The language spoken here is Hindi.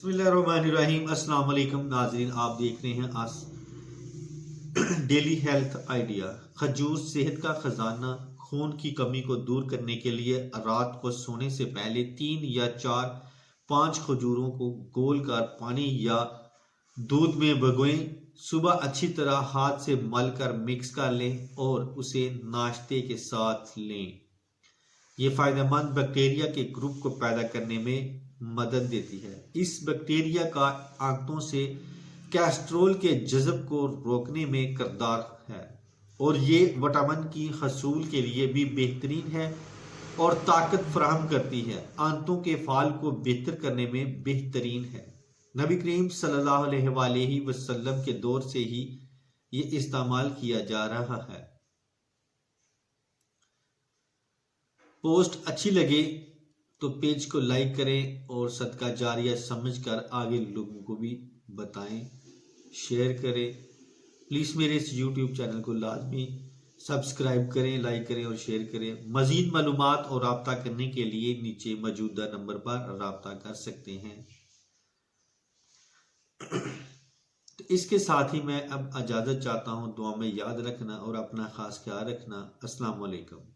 बिस्मिल्लाहिर्रहमानिर्रहीम। अस्सलाम वालेकुम नाज़रीन, आप देख रहे हैं आज डेली हेल्थ आइडिया। खजूर सेहत का खजाना। खून की कमी को दूर करने के लिए रात को सोने से पहले 3 या 4 5 खजूरों को गोल कर पानी या दूध में भिगोएं। सुबह अच्छी तरह हाथ से मल कर मिक्स कर लें और उसे नाश्ते के साथ लें। ये फायदेमंद बैक्टीरिया के ग्रुप को पैदा करने में मदद देती है। इस बैक्टीरिया का आंतों से कोलेस्ट्रॉल के जज़ब को रोकने में किरदार है और ये विटामिन की हसूल के लिए भी बेहतरीन है और ताकत फराहम करती है। आंतों के फाल को बेहतर करने में बेहतरीन है। नबी करीम सल्लल्लाहु अलैहि वसल्लम के दौर से ही ये इस्तेमाल किया जा रहा है। पोस्ट अच्छी लगे तो पेज को लाइक करें और सदका जारिया समझकर आगे लोगों को भी बताएं, शेयर करें। प्लीज़ मेरे इस YouTube चैनल को लाजमी सब्सक्राइब करें, लाइक करें और शेयर करें। मज़ीद मालूमात और रब्ता करने के लिए नीचे मौजूदा नंबर पर रब्ता कर सकते हैं। तो इसके साथ ही मैं अब इजाज़त चाहता हूँ। दुआ में याद रखना और अपना ख़ास ख्याल रखना। अस्सलाम वालेकुम।